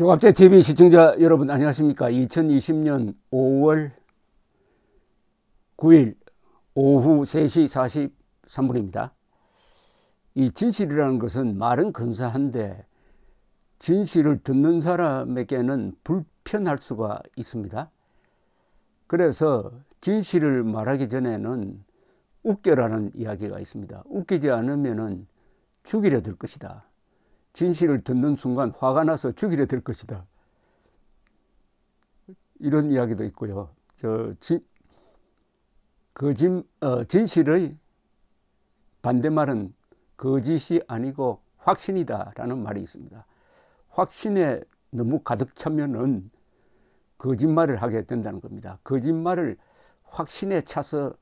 조갑제TV 시청자 여러분 안녕하십니까. 2020년 5월 9일 오후 3시 43분입니다. 이 진실이라는 것은 말은 근사한데 진실을 듣는 사람에게는 불편할 수가 있습니다. 그래서 진실을 말하기 전에는 웃겨라는 이야기가 있습니다. 웃기지 않으면 죽이려 들 것이다. 진실을 듣는 순간 화가 나서 죽이려 들 것이다. 이런 이야기도 있고요. 진실의 반대말은 거짓이 아니고 확신이다 라는 말이 있습니다. 확신에 너무 가득 차면은 거짓말을 하게 된다는 겁니다. 거짓말을 확신에 차서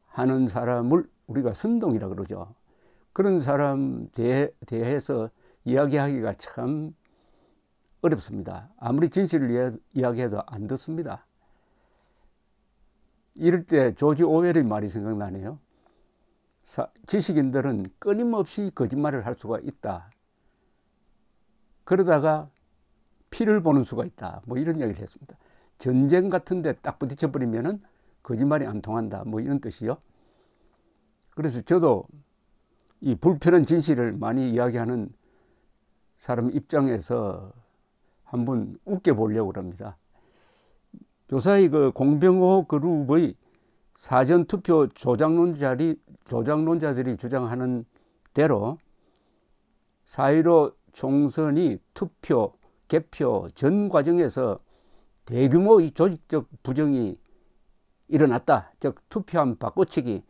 하는 사람을 우리가 선동이라 그러죠. 그런 사람 대해서 이야기하기가 참 어렵습니다. 아무리 진실을 이야기해도 안 듣습니다. 이럴 때 조지 오웰의 말이 생각나네요. 지식인들은 끊임없이 거짓말을 할 수가 있다. 그러다가 피를 보는 수가 있다. 뭐 이런 이야기를 했습니다. 전쟁 같은 데 딱 부딪혀 버리면은 거짓말이 안 통한다. 뭐 이런 뜻이요. 그래서 저도 이 불편한 진실을 많이 이야기하는 사람 입장에서 한번 웃겨보려고 합니다. 요사이 공병호 그룹의 사전투표 조작론자들이 주장하는 대로 4.15 총선이 투표, 개표 전 과정에서 대규모 조직적 부정이 일어났다. 즉 투표함 바꿔치기,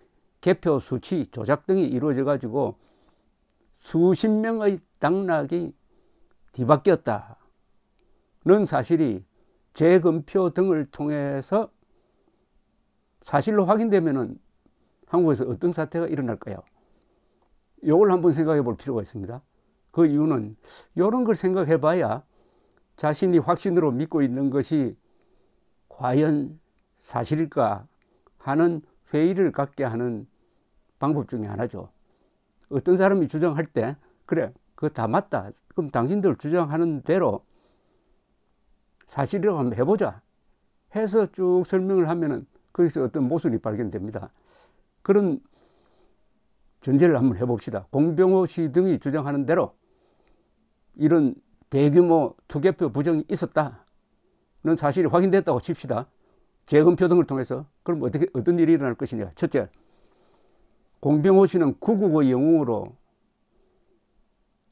개표 수치 조작 등이 이루어져 가지고 수십 명의 당락이 뒤바뀌었다는 사실이 재검표 등을 통해서 사실로 확인되면은 한국에서 어떤 사태가 일어날까요? 이걸 한번 생각해 볼 필요가 있습니다. 그 이유는 이런 걸 생각해 봐야 자신이 확신으로 믿고 있는 것이 과연 사실일까 하는 회의를 갖게 하는 방법 중에 하나죠. 어떤 사람이 주장할 때 그래 그거 다 맞다. 그럼 당신들 주장하는 대로 사실이라고 한번 해보자 해서 쭉 설명을 하면은 거기서 어떤 모순이 발견됩니다. 그런 전제를 한번 해봅시다. 공병호 씨 등이 주장하는 대로 이런 대규모 투개표 부정이 있었다는 사실이 확인됐다고 칩시다. 재검표 등을 통해서. 그럼 어떤 일이 일어날 것이냐. 첫째, 공병호 씨는 구국의 영웅으로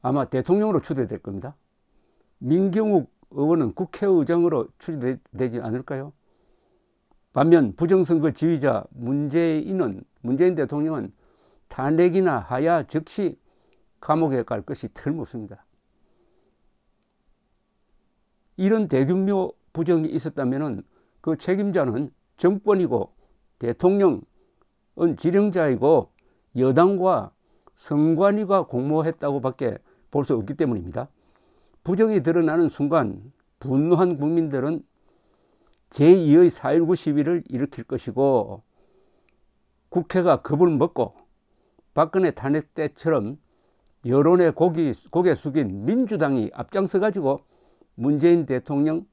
아마 대통령으로 추대될 겁니다. 민경욱 의원은 국회의장으로 추대되지 않을까요? 반면 부정선거 지휘자 문재인 대통령은 탄핵이나 하야 즉시 감옥에 갈 것이 틀림없습니다. 이런 대규모 부정이 있었다면 그 책임자는 정권이고 대통령은 지령자이고 여당과 선관위가 공모했다고 밖에 볼 수 없기 때문입니다. 부정이 드러나는 순간 분노한 국민들은 제2의 4.19 시위를 일으킬 것이고 국회가 겁을 먹고 박근혜 탄핵 때처럼 여론의 고개 숙인 민주당이 앞장서 가지고 문재인 대통령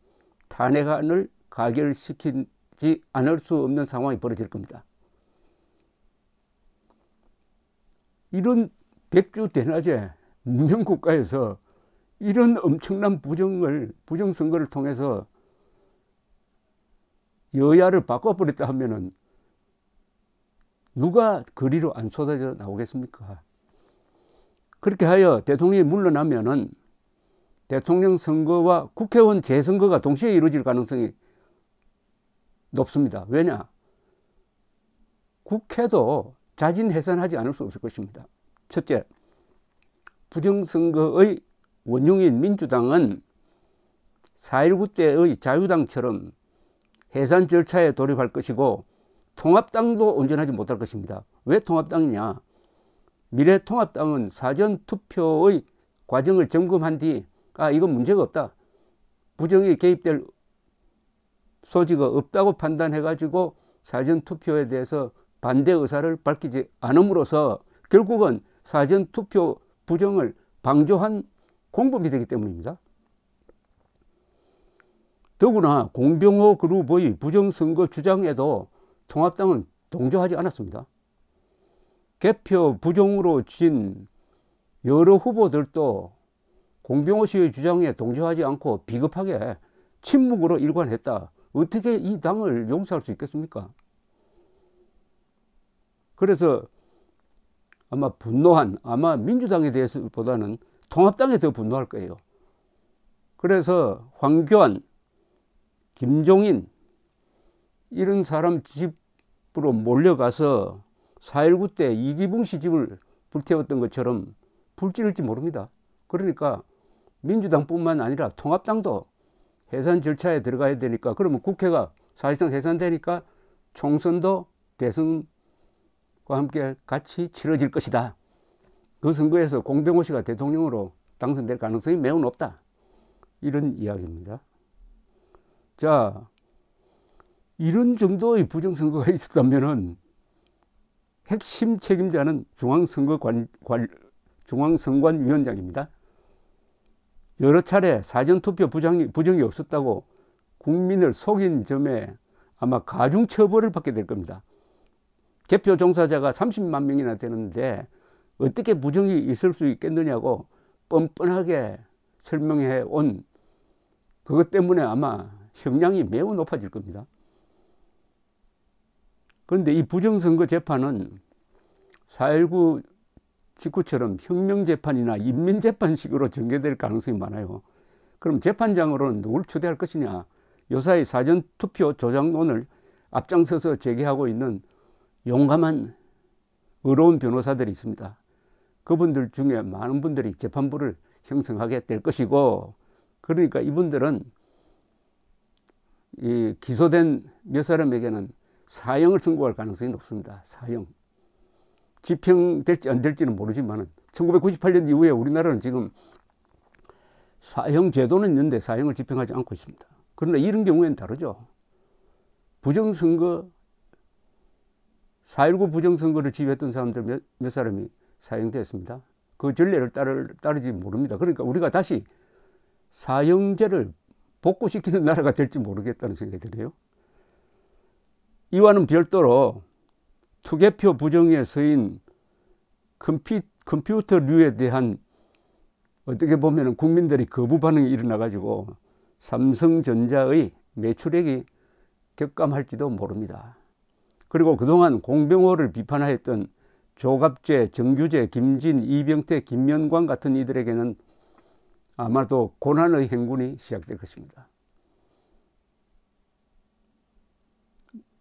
탄핵안을 가결시키지 않을 수 없는 상황이 벌어질 겁니다. 이런 백주대낮에 문명국가에서 이런 엄청난 부정선거를 통해서 여야를 바꿔버렸다 하면은 누가 거리로 안 쏟아져 나오겠습니까? 그렇게 하여 대통령이 물러나면은 대통령 선거와 국회의원 재선거가 동시에 이루어질 가능성이 높습니다. 왜냐? 국회도 자진해산하지 않을 수 없을 것입니다. 첫째, 부정선거의 원흉인 민주당은 4.19 때의 자유당처럼 해산 절차에 돌입할 것이고 통합당도 온전하지 못할 것입니다. 왜 통합당이냐? 미래통합당은 사전투표의 과정을 점검한 뒤 이건 문제가 없다. 부정이 개입될 소지가 없다고 판단해가지고 사전투표에 대해서 반대 의사를 밝히지 않음으로써 결국은 사전투표 부정을 방조한 공범이 되기 때문입니다. 더구나 공병호 그룹의 부정선거 주장에도 통합당은 동조하지 않았습니다. 개표 부정으로 진 여러 후보들도 공병호 씨의 주장에 동조하지 않고 비겁하게 침묵으로 일관했다. 어떻게 이 당을 용서할 수 있겠습니까? 그래서 아마 민주당에 대해서보다는 통합당에 더 분노할 거예요. 그래서 황교안, 김종인 이런 사람 집으로 몰려가서 4.19 때 이기붕 씨 집을 불태웠던 것처럼 불지를지 모릅니다. 그러니까 민주당뿐만 아니라 통합당도 해산 절차에 들어가야 되니까, 그러면 국회가 사실상 해산되니까 총선도 대선과 함께 같이 치러질 것이다. 그 선거에서 공병호 씨가 대통령으로 당선될 가능성이 매우 높다. 이런 이야기입니다. 자, 이런 정도의 부정선거가 있었다면은 핵심 책임자는 중앙선관위원장입니다. 여러 차례 사전투표 부정이 없었다고 국민을 속인 점에 아마 가중처벌을 받게 될 겁니다. 개표 종사자가 30만 명이나 되는데 어떻게 부정이 있을 수 있겠느냐고 뻔뻔하게 설명해 온 그것 때문에 아마 형량이 매우 높아질 겁니다. 그런데 이 부정선거 재판은 4.19 직후처럼 혁명재판이나 인민재판식으로 전개될 가능성이 많아요. 그럼 재판장으로는 누굴 초대할 것이냐? 요사이 사전투표 조작론을 앞장서서 제기하고 있는 용감한 의로운 변호사들이 있습니다. 그분들 중에 많은 분들이 재판부를 형성하게 될 것이고, 그러니까 이분들은 이 기소된 몇 사람에게는 사형을 선고할 가능성이 높습니다. 사형. 집행될지 안 될지는 모르지만 1998년 이후에 우리나라는 지금 사형 제도는 있는데 사형을 집행하지 않고 있습니다. 그러나 이런 경우에는 다르죠. 부정선거, 4.19 부정선거를 지휘했던 사람들 몇 사람이 사형됐습니다. 그 전례를 따르지 모릅니다. 그러니까 우리가 다시 사형제를 복구시키는 나라가 될지 모르겠다는 생각이 드네요. 이와는 별도로 투개표 부정에 서인 컴퓨터류에 대한 어떻게 보면 국민들이 거부 반응이 일어나가지고 삼성전자의 매출액이 격감할지도 모릅니다. 그리고 그동안 공병호를 비판하였던 조갑재, 정규재, 김진, 이병태, 김연광 같은 이들에게는 아마도 고난의 행군이 시작될 것입니다.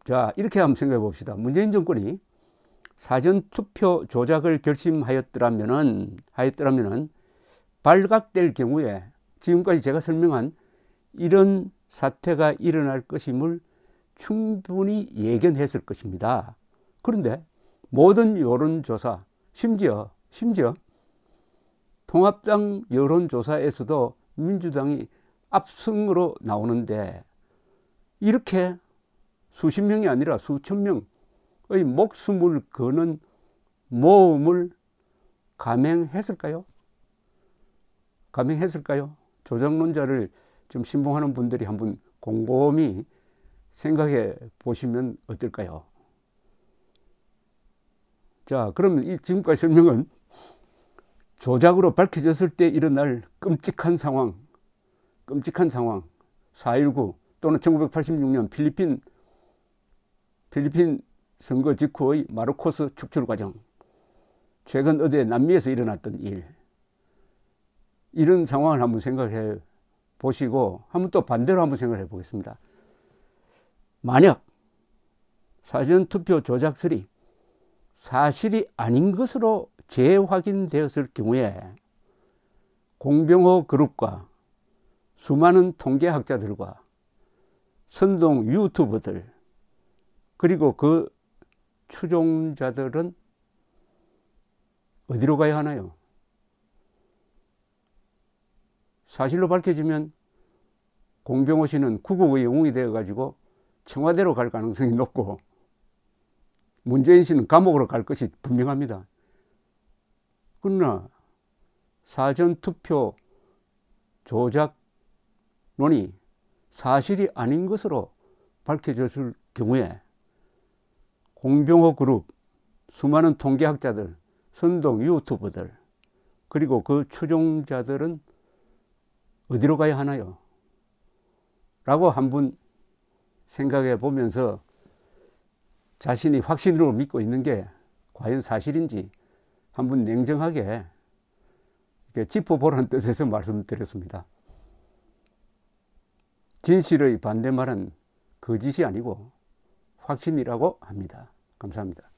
자, 이렇게 한번 생각해 봅시다. 문재인 정권이 사전투표 조작을 결심하였더라면은 발각될 경우에 지금까지 제가 설명한 이런 사태가 일어날 것임을 충분히 예견했을 것입니다. 그런데 모든 여론조사, 심지어 통합당 여론조사에서도 민주당이 압승으로 나오는데 이렇게 수십 명이 아니라 수천 명의 목숨을 거는 모험을 감행했을까요? 조작론자를 좀 신봉하는 분들이 한번 곰곰이 생각해 보시면 어떨까요? 자, 그러면 이 지금까지 설명은 조작으로 밝혀졌을 때 일어날 끔찍한 상황, 4.19 또는 1986년 필리핀 선거 직후의 마르코스 축출 과정, 최근 어디 남미에서 일어났던 일, 이런 상황을 한번 생각해 보시고 한번 또 반대로 한번 생각해 보겠습니다. 만약 사전투표 조작설이 사실이 아닌 것으로 재확인되었을 경우에 공병호 그룹과 수많은 통계학자들과 선동 유튜버들 그리고 그 추종자들은 어디로 가야 하나요? 사실로 밝혀지면 공병호 씨는 구국의 영웅이 되어가지고 청와대로 갈 가능성이 높고 문재인 씨는 감옥으로 갈 것이 분명합니다. 그러나 사전투표 조작론이 사실이 아닌 것으로 밝혀졌을 경우에 공병호 그룹, 수많은 통계학자들, 선동 유튜버들, 그리고 그 추종자들은 어디로 가야 하나요? 라고 한번 생각해 보면서 자신이 확신으로 믿고 있는 게 과연 사실인지 한번 냉정하게 짚어보라는 뜻에서 말씀드렸습니다. 진실의 반대말은 거짓이 아니고 확신이라고 합니다. 감사합니다.